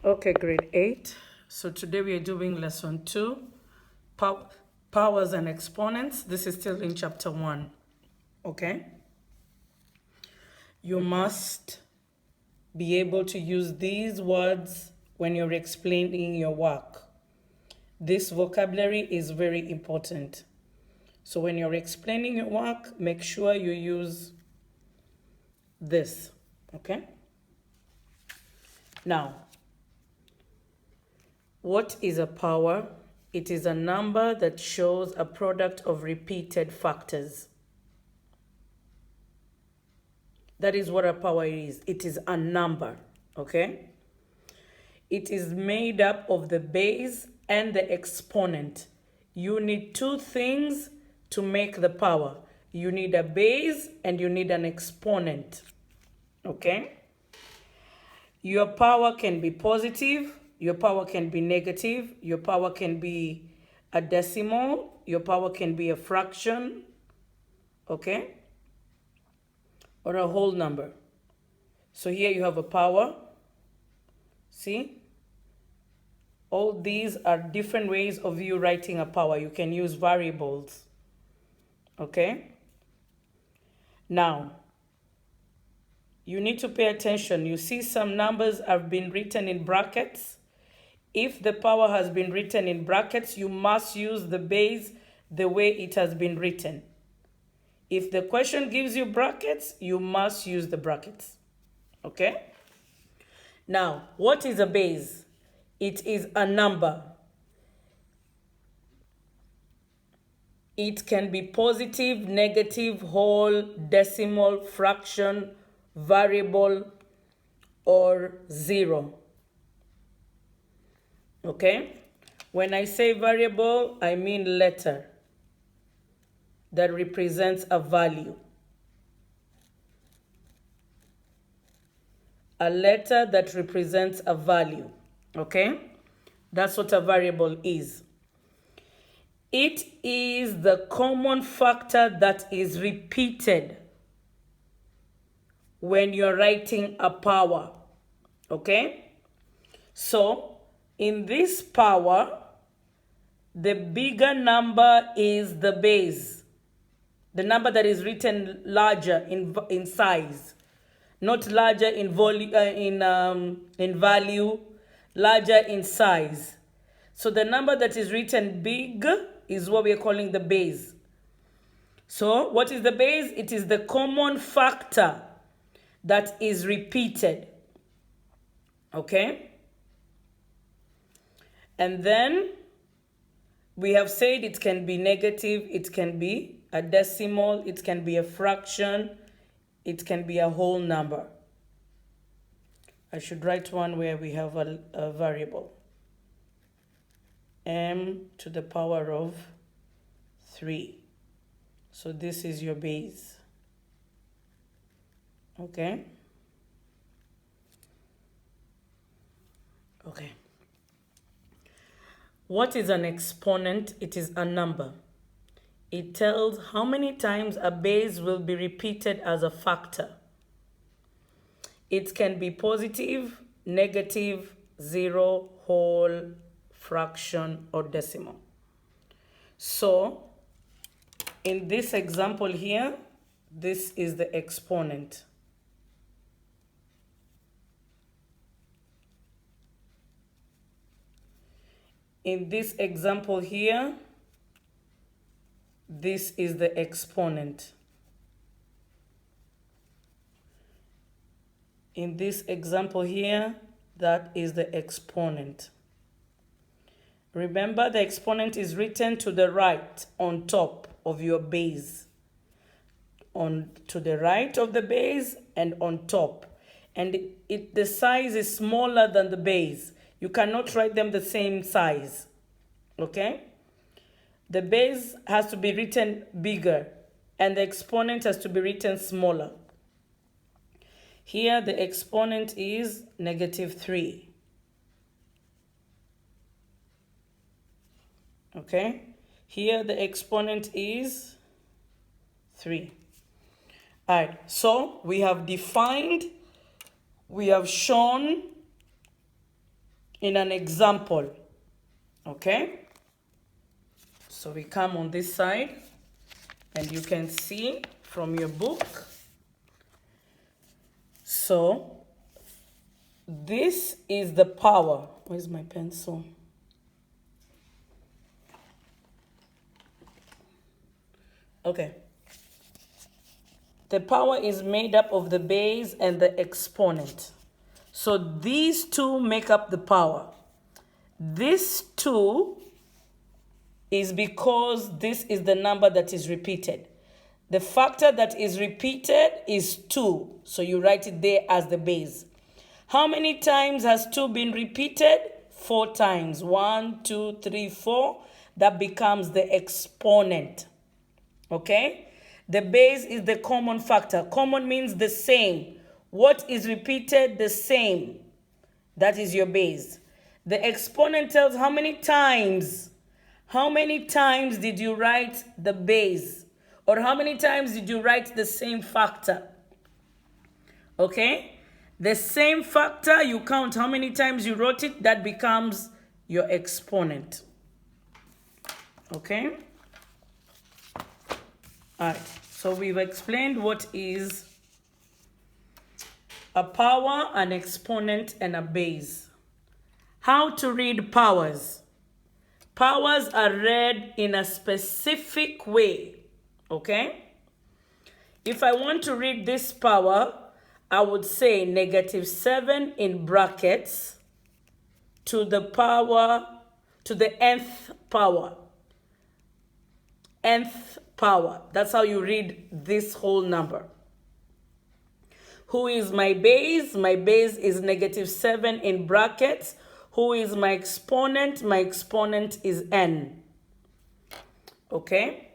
Okay, grade 8. So today we are doing lesson 2, powers and exponents. This is still in chapter 1. Okay? You must be able to use these words when you're explaining your work. This vocabulary is very important. So when you're explaining your work, make sure you use this. Okay? Now, what is a power? It is a number that shows a product of repeated factors. That is what a power is. It is a number, okay? It is made up of the base and the exponent. You need two things to make the power. You need a base and you need an exponent, okay? Your power can be positive, your power can be negative, your power can be a decimal, your power can be a fraction, okay? Or a whole number. So here you have a power. See? All these are different ways of you writing a power. You can use variables. Okay? Now, you need to pay attention. You see some numbers have been written in brackets. If the power has been written in brackets, you must use the base the way it has been written. If the question gives you brackets, you must use the brackets. Okay? Now, what is a base? It is a number. It can be positive, negative, whole, decimal, fraction, variable, or zero. Okay? When I say variable, I mean letter that represents a value. A letter that represents a value. Okay? That's what a variable is. It is the common factor that is repeated when you're writing a power. Okay? So, in this power, the bigger number is the base. The number that is written larger in size. Not larger in value, larger in size. So the number that is written big is what we are calling the base. So what is the base? It is the common factor that is repeated. Okay? And then we have said it can be negative, it can be a decimal, it can be a fraction, it can be a whole number. I should write one where we have a variable. M to the power of 3. So this is your base. Okay? Okay. What is an exponent? It is a number. It tells how many times a base will be repeated as a factor. It can be positive, negative, zero, whole, fraction, or decimal. So, in this example here, this is the exponent. In this example here, this is the exponent. In this example here, that is the exponent. Remember, the exponent is written to the right on top of your base. To the right of the base and on top. And the size is smaller than the base. You cannot write them the same size. Okay? The base has to be written bigger and the exponent has to be written smaller. Here the exponent is -3. Okay? Here the exponent is 3. All right, so we have defined, we have shown in an example. Okay? So we come on this side and you can see from your book. So this is the power. Where's my pencil? Okay. The power is made up of the base and the exponent. So these two make up the power. This 2 is because this is the number that is repeated. The factor that is repeated is 2. So you write it there as the base. How many times has 2 been repeated? 4 times. 1, 2, 3, 4. That becomes the exponent. Okay? The base is the common factor. Common means the same. What is repeated? The same. That is your base. The exponent tells how many times. How many times did you write the base? Or how many times did you write the same factor? Okay? The same factor, you count how many times you wrote it. That becomes your exponent. Okay? Alright, so we've explained what is a power, an exponent, and a base. How to read powers. Powers are read in a specific way, okay? If I want to read this power, I would say -7 in brackets to the power, to the nth power. Nth power. That's how you read this whole number. Who is my base? My base is -7 in brackets. Who is my exponent? My exponent is n. Okay?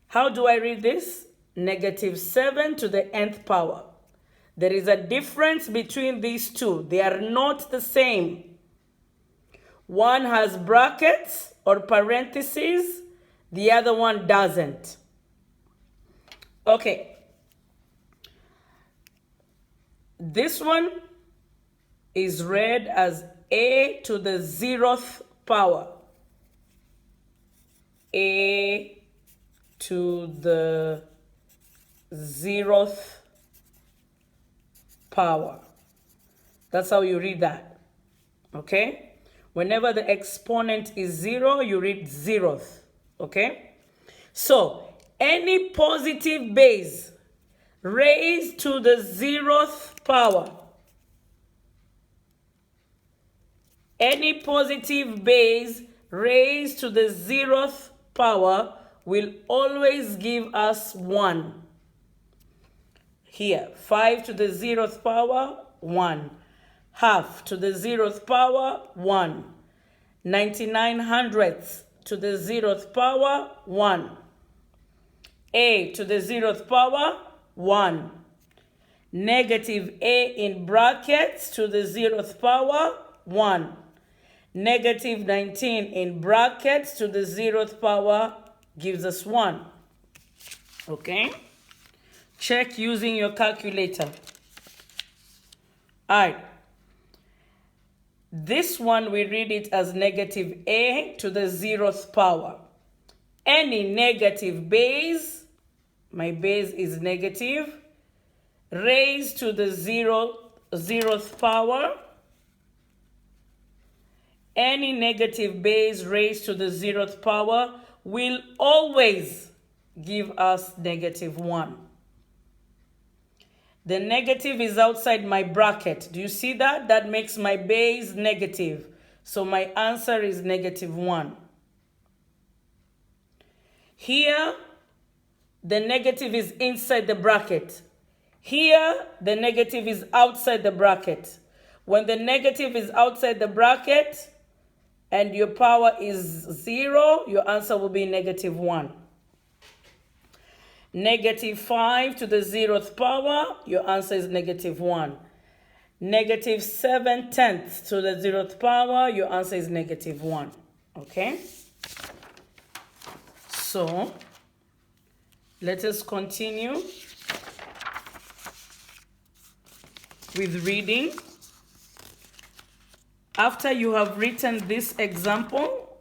How do I read this? -7 to the nth power. There is a difference between these two. They are not the same. One has brackets or parentheses. The other one doesn't. Okay. This one is read as a to the 0th power. A to the 0th power. That's how you read that. Okay? Whenever the exponent is 0, you read 0th. Okay? So, any positive base raised to the 0th power. Any positive base raised to the 0th power will always give us 1. Here, 5 to the 0th power, 1. Half to the 0th power, 1. 99 hundredths to the 0th power, 1. A to the 0th power, 1. Negative a in brackets to the 0th power, 1. Negative 19 in brackets to the 0th power gives us 1. Okay? Check using your calculator. Alright. This one we read it as negative a to the 0th power. Any negative base, my base is negative, raised to the 0th power. Any negative base raised to the 0th power will always give us -1. The negative is outside my bracket. Do you see that? That makes my base negative. So my answer is -1. Here, the negative is inside the bracket. Here, the negative is outside the bracket. When the negative is outside the bracket and your power is 0, your answer will be -1. -5 to the 0th power, your answer is -1. -7/10 to the 0th power, your answer is -1. Okay? So, let us continue with reading. After you have written this example,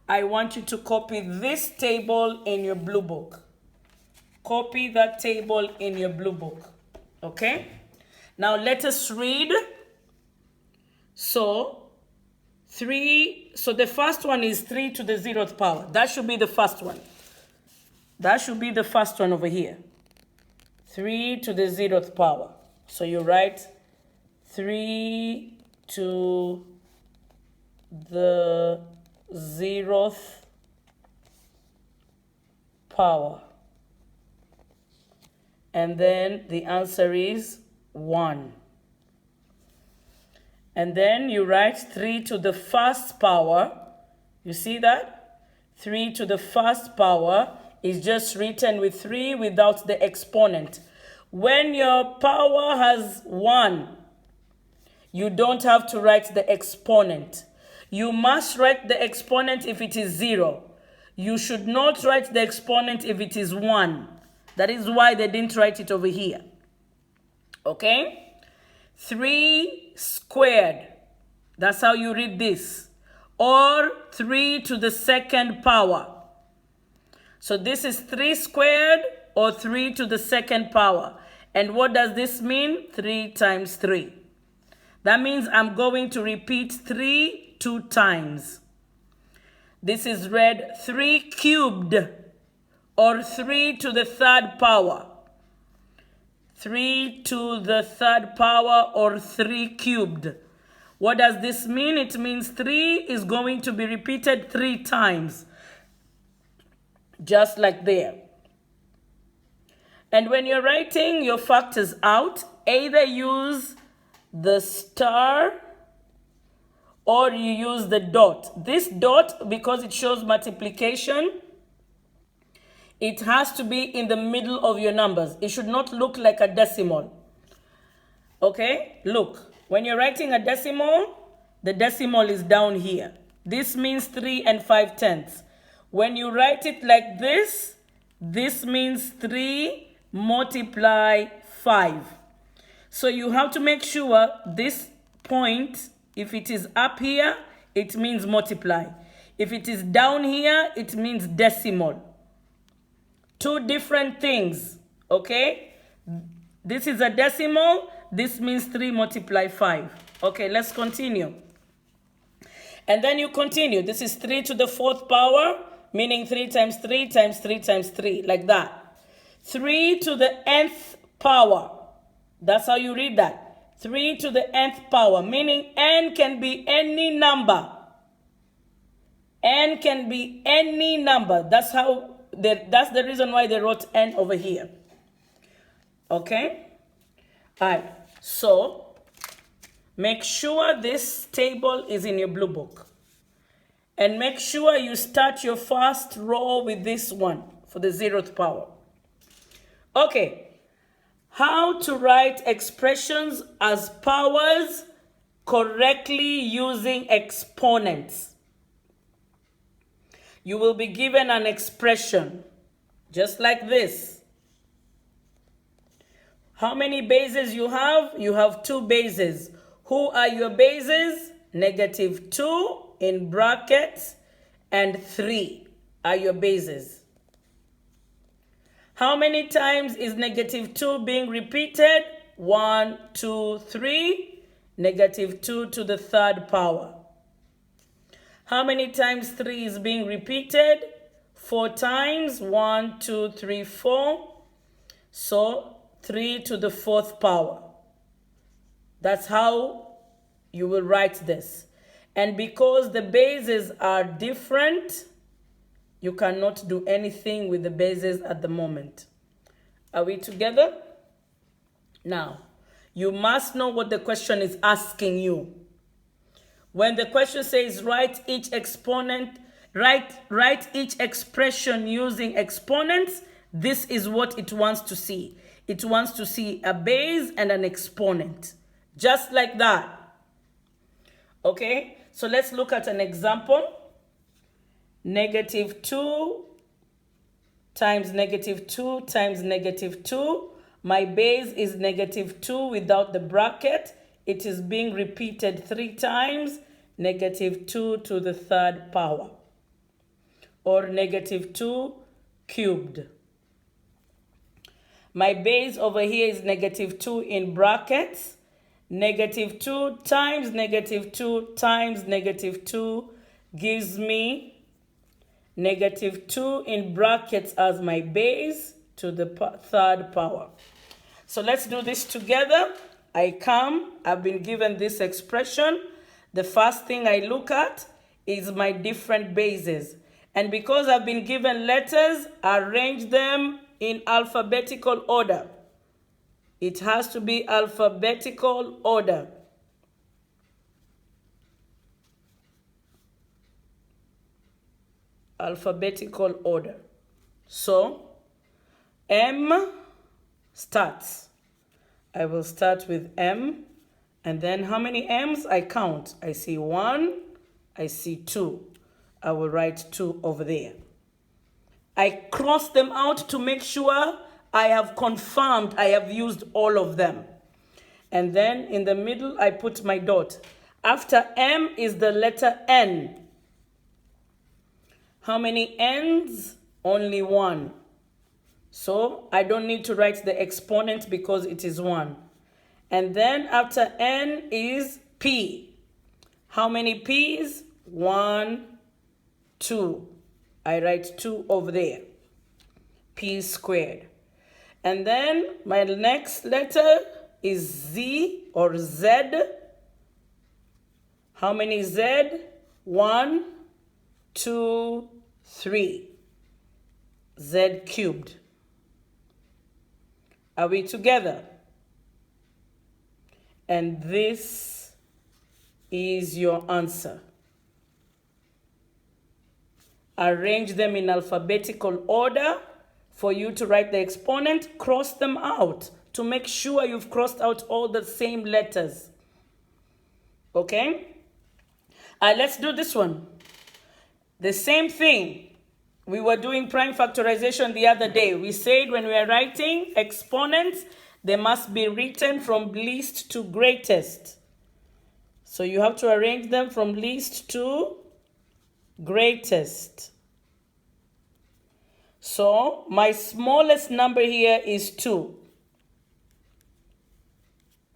I want you to copy this table in your blue book. Copy that table in your blue book. Okay? Now let us read. So the first one is 3 to the 0th power. That should be the first one. That should be the first one over here. 3 to the 0th power. So you write 3 to the 0th power. And then the answer is 1. And then you write 3 to the 1st power. You see that? 3 to the 1st power is just written with 3 without the exponent. When your power has 1, you don't have to write the exponent. You must write the exponent if it is 0. You should not write the exponent if it is 1. That is why they didn't write it over here. Okay? 3 squared. That's how you read this. Or 3 to the 2nd power. So this is 3 squared or 3 to the 2nd power. And what does this mean? 3 times 3. That means I'm going to repeat 3 2 times. This is read 3 cubed or 3 to the 3rd power. 3 to the 3rd power or 3 cubed. What does this mean? It means 3 is going to be repeated 3 times. Just like there. And when you're writing your factors out, either use the star or you use the dot. This dot, because it shows multiplication, it has to be in the middle of your numbers. It should not look like a decimal. Okay? Look, when you're writing a decimal, the decimal is down here. This means 3 5/10. When you write it like this means 3 multiply 5. So you have to make sure this point, if it is up here, it means multiply. If it is down here, it means decimal. Two different things, okay? This is a decimal. This means 3 multiply 5. Okay, let's continue. And then you continue. This is 3 to the 4th power, meaning 3 times 3 times 3 times 3, like that. 3 to the nth power. That's how you read that. 3 to the nth power, meaning n can be any number. N can be any number. That's the reason why they wrote n over here. Okay? All right. So, make sure this table is in your blue book. And make sure you start your first row with this one for the 0th power. Okay. How to write expressions as powers correctly using exponents. You will be given an expression just like this. How many bases you have? You have 2 bases. Who are your bases? -2 in brackets and 3 are your bases. How many times is -2 being repeated? 1, 2, 3. -2 to the 3rd power. How many times 3 is being repeated? 4 times. 1, 2, 3, 4. So 3 to the 4th power. That's how you will write this. And because the bases are different, you cannot do anything with the bases at the moment. Are we together? Now, you must know what the question is asking you. When the question says write each exponent, write each expression using exponents, this is what it wants to see. It wants to see a base and an exponent. Just like that. Okay? So let's look at an example. -2 times -2 times -2. My base is -2 without the bracket. it is being repeated 3 times, negative 2 to the third power, or negative 2 cubed. My base over here is negative 2 in brackets. Negative 2 times negative 2 times negative 2 gives me negative 2 in brackets as my base to the third power. So let's do this together. I've been given this expression. The first thing I look at is my different bases. And because I've been given letters, arrange them in alphabetical order. It has to be alphabetical order. Alphabetical order. So, M starts. I will start with M. And then how many M's? I count. I see 1. I see 2. I will write 2 over there. I cross them out to make sure I have confirmed I have used all of them. And then in the middle, I put my dot. After M is the letter N. How many N's? Only 1. So I don't need to write the exponent because it is 1. And then after N is P. How many P's? 1, 2. I write 2 over there. P squared. And then my next letter is Z or Z. How many Z? 1, 2, 3. Z cubed. Are we together? And this is your answer. Arrange them in alphabetical order for you to write the exponent. Cross them out to make sure you've crossed out all the same letters. Okay? Let's do this one. The same thing. We were doing prime factorization the other day. We said when we are writing exponents, they must be written from least to greatest. So you have to arrange them from least to greatest. So my smallest number here is 2.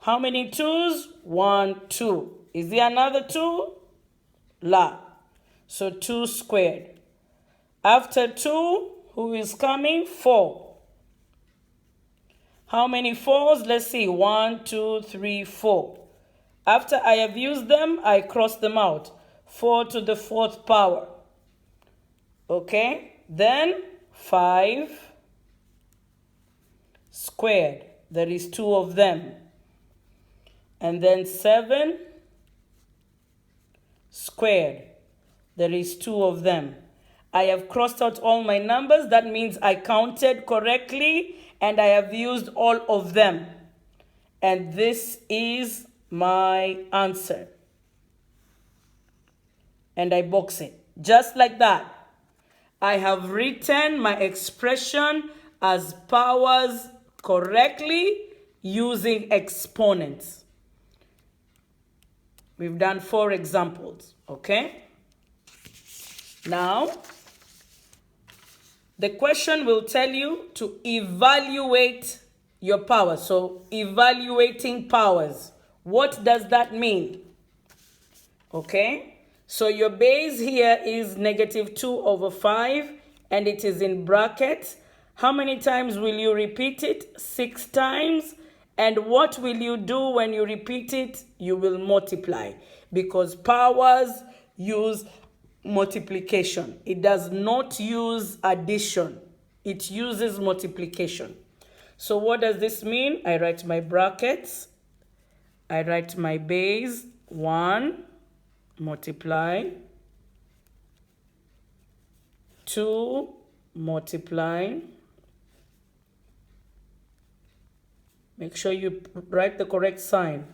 How many 2's? 1, 2. Is there another 2? La. So 2 squared. After 2, who is coming? 4. How many 4's? Let's see. 1, 2, 3, 4. After I have used them, I cross them out. 4 to the 4th power. Okay? Then 5 squared. There is 2 of them. And then 7 squared. There is 2 of them. I have crossed out all my numbers. That means I counted correctly and I have used all of them. And this is my answer. And I box it. Just like that. I have written my expression as powers correctly using exponents. We've done 4 examples, okay? Now, the question will tell you to evaluate your power. So, evaluating powers. What does that mean? Okay? So, your base here is negative 2 over 5, and it is in brackets. How many times will you repeat it? 6 times. And what will you do when you repeat it? You will multiply, because powers use multiplication. It does not use addition. It uses multiplication. So what does this mean? I write my brackets. I write my base. 1, multiply. 2, multiply. Make sure you write the correct sign.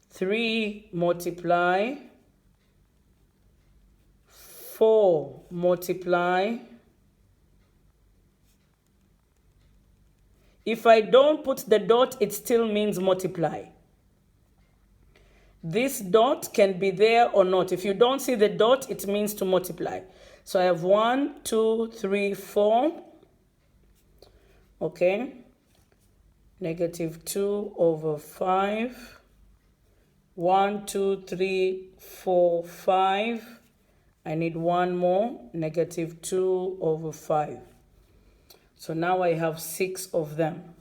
3, multiply. 4, multiply. If I don't put the dot, it still means multiply. This dot can be there or not. If you don't see the dot, it means to multiply. So I have 1, 2, 3, 4. Okay. Negative 2 over 5. 1, 2, 3, 4, 5. I need one more. Negative 2 over 5. So now I have 6 of them.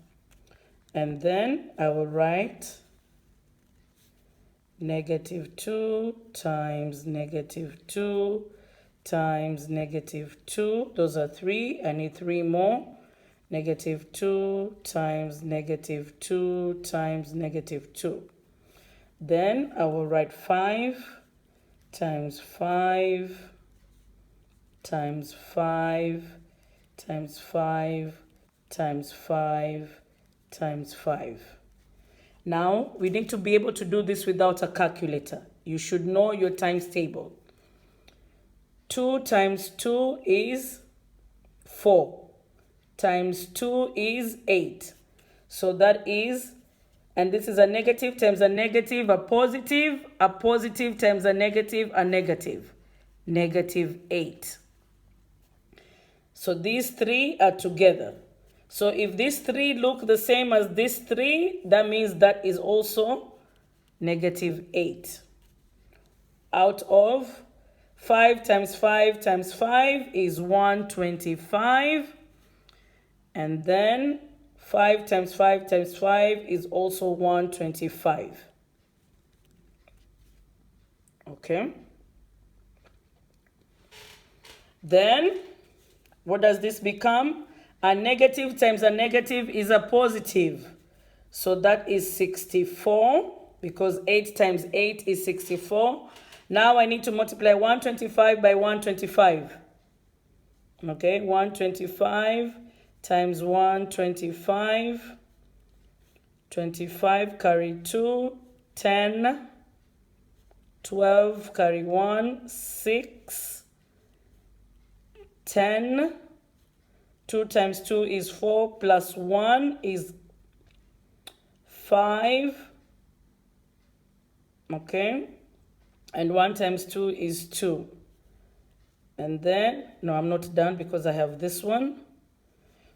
And then I will write negative 2 times negative 2 times negative 2. Those are 3. I need 3 more. Negative 2 times negative 2 times negative 2. Then I will write 5 times 5 times 5 times 5 times 5 times 5. Now, we need to be able to do this without a calculator. You should know your times table. 2 times 2 is 4. Times 2 is 8. So that is, and this is a negative times a negative, a positive times a negative, negative 8. So these 3 are together. So if these 3 look the same as this 3, that means that is also negative 8. Out of 5 times 5 times 5 is 125. And then 5 times 5 times 5 is also 125. Okay. Then, what does this become? A negative times a negative is a positive. So that is 64, because 8 times 8 is 64. Now I need to multiply 125 by 125. Okay, 125 times 125. 25 carry 2, 10. 12 carry 1, 6. 10. 2 times 2 is 4, plus 1 is 5. Okay. And 1 times 2 is 2. And then, no, I'm not done because I have this one.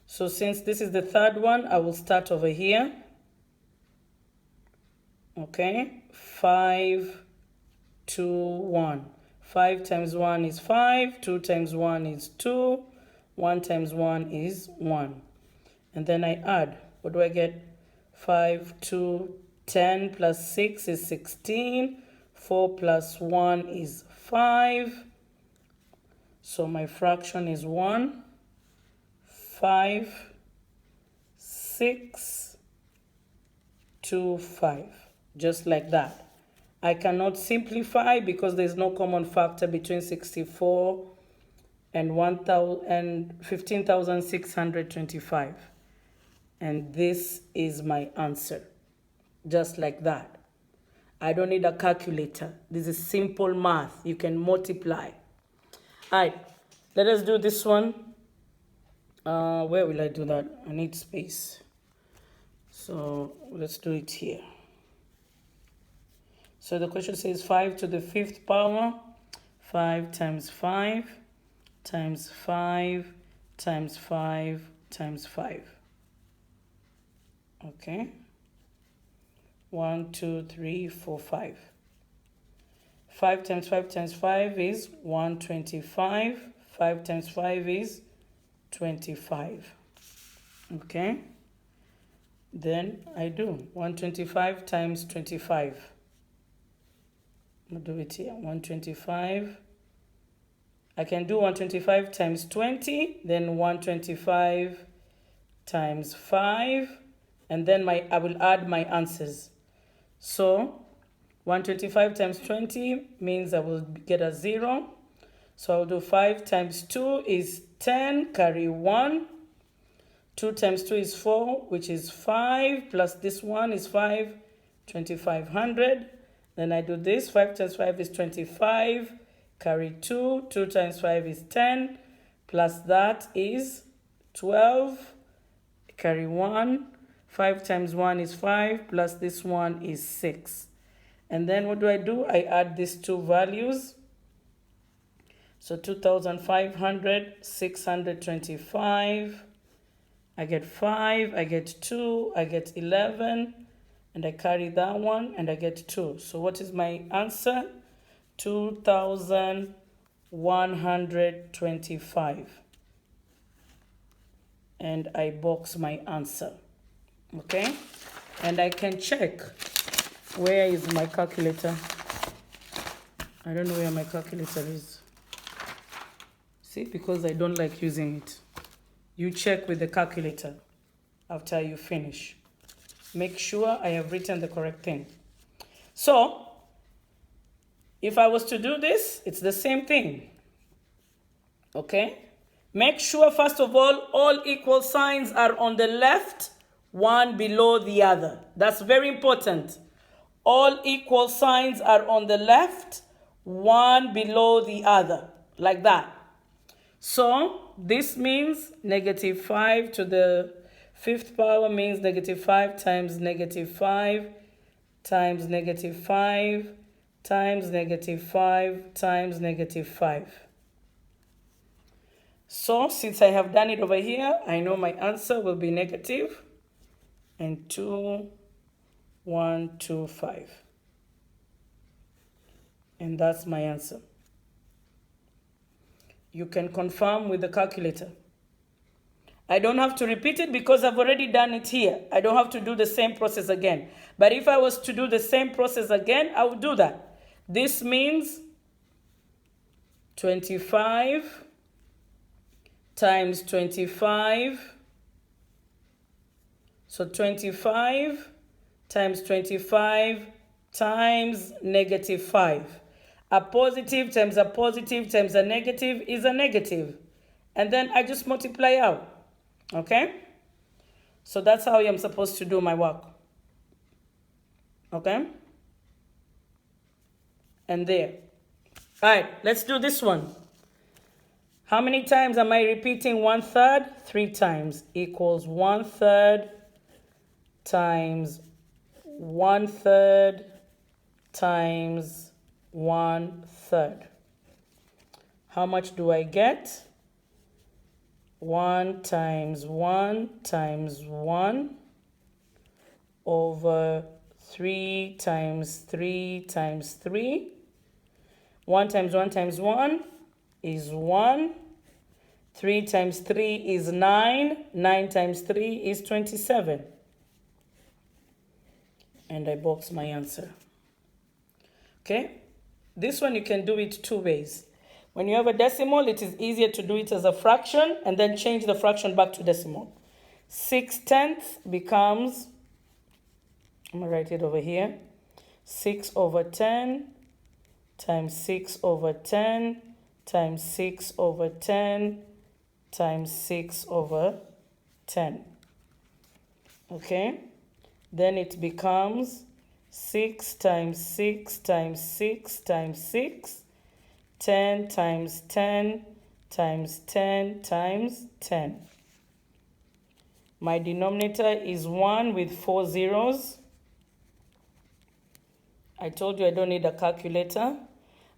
So since this is the third one, I will start over here. Okay. 5, 2, 1. 5 times 1 is 5. 2 times 1 is 2. 1 times 1 is 1. And then I add. What do I get? 5, 2, 10 plus 6 is 16. 4 plus 1 is 5. So my fraction is 1, 5, 6, 2, 5. Just like that. I cannot simplify because there's no common factor between 64 and 15,625. And this is my answer. Just like that. I don't need a calculator. This is simple math. You can multiply. All right, let us do this one. Where will I do that? I need space. So let's do it here. So the question says 5 to the 5th power. 5 times 5 times 5 times 5 times 5. Okay. 1, 2, 3, 4, 5. 5 times 5 times 5 is 125. 5 times 5 is 25. Okay. Then I do 125 times 25. I'll do it here. 125. I can do 125 times 20. Then 125 times 5. And then I will add my answers. So 125 times 20 means I will get a 0. So I'll do 5 times 2 is 10, carry 1. 2 times 2 is 4, which is 5, plus this one is 5, 2500. Then I do this, 5 times 5 is 25, carry 2. 2 times 5 is 10, plus that is 12, carry 1. 5 times 1 is 5, plus this one is 6. And then what do? I add these two values. So 2,500, 625. I get 5, I get 2, I get 11, and I carry that one, and I get 2. So what is my answer? 2,125. And I box my answer. Okay? And I can check, where is my calculator? I don't know where my calculator is. See, because I don't like using it. You check with the calculator after you finish. Make sure I have written the correct thing. So, if I was to do this, it's the same thing. Okay? Make sure, first of all equal signs are on the left, one below the other. That's very important. All equal signs are on the left, one below the other, like that. So this means negative 5 to the 5th power means negative 5 times negative 5 times negative 5 times negative 5 times negative 5. So since I have done it over here, I know my answer will be negative and 2,125. And that's my answer. You can confirm with the calculator. I don't have to repeat it because I've already done it here. I don't have to do the same process again. But if I was to do the same process again, I would do that. This means 25 times 25. So 25 times 25 times negative 5. A positive times a positive times a negative is a negative. And then I just multiply out. Okay? So that's how I'm supposed to do my work. Okay? And there. All right, let's do this one. How many times am I repeating 1/3? 3 times. Equals 1/3 times 1/3 times 1/3. How much do I get? 1 times 1 times 1 over 3 times 3 times 3. 1 times 1 times 1 is 1. 3 times 3 is 9. 9 times 3 is 27. And I box my answer. Okay? This one you can do it 2 ways. When you have a decimal, it is easier to do it as a fraction and then change the fraction back to decimal. 6/10 becomes, I'm going to write it over here, 6 over 10 times 6 over 10 times 6 over 10 times 6 over 10. Okay? Then it becomes 6 times 6 times 6 times 6. 10 times 10 times 10 times 10. My denominator is 1 with 4 zeros. I told you I don't need a calculator.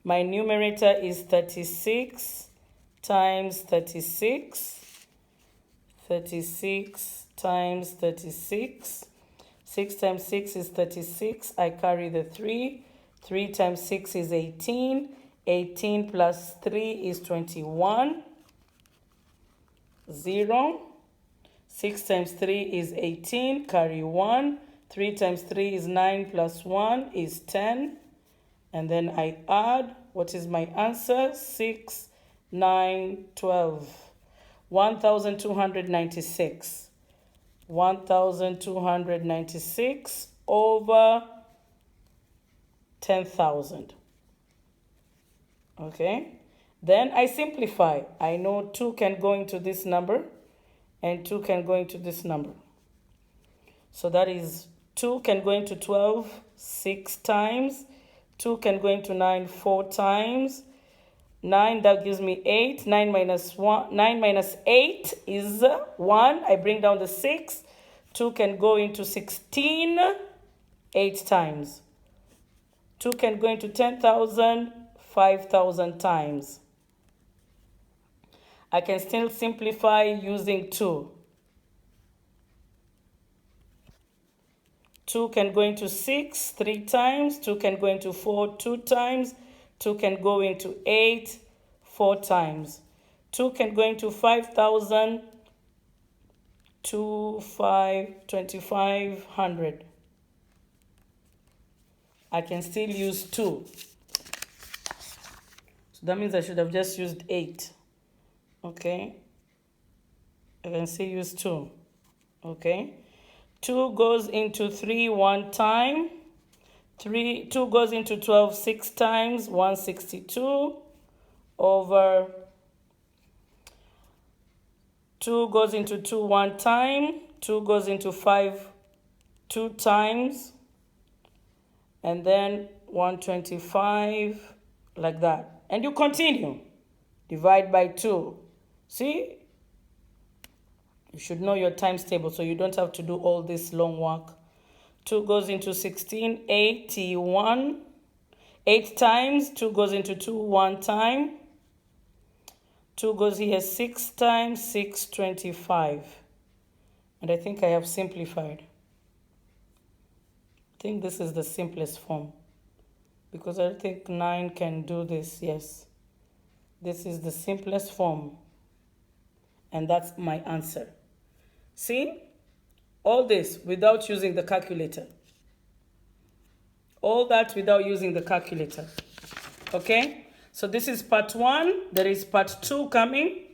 My numerator is 36 times 36. 36 times 36. 6 times 6 is 36. I carry the 3. 3 times 6 is 18. 18 plus 3 is 21. 0. 6 times 3 is 18. Carry 1. 3 times 3 is 9 plus 1 is 10. And then I add, what is my answer? 6, 9, 12. 1,296. 1,296 over 10,000. Okay, then I simplify. I know 2 can go into this number and 2 can go into this number. So that is 2 can go into 12 6 times. 2 can go into 9 4 times. 9, that gives me 8. 9 minus 8 is 1. I bring down the 6. 2 can go into 16 8 times. 2 can go into 10,000 5,000 times. I can still simplify using 2. 2 can go into 6 3 times. 2 can go into 4 2 times. 2 can go into 8 4 times. 2 can go into 5,000 2 5 2,500. I can still use 2. So that means I should have just used 8. Okay. I can still use 2. Okay. 2 goes into 3 1 time. 2 goes into 12 6 times. 162 over 2 goes into 2 1 time. 2 goes into 5 2 times. And then 125, like that. And you continue. Divide by 2. See? You should know your times table so you don't have to do all this long work. 2 goes into 16, 81. 8 times. 2 goes into 2 1 time. 2 goes here 6 times, 625. And I think I have simplified. I think this is the simplest form. Because I think 9 can do this, yes. This is the simplest form. And that's my answer. See? All this without using the calculator. All that without using the calculator. Okay? So this is part 1. There is part 2 coming.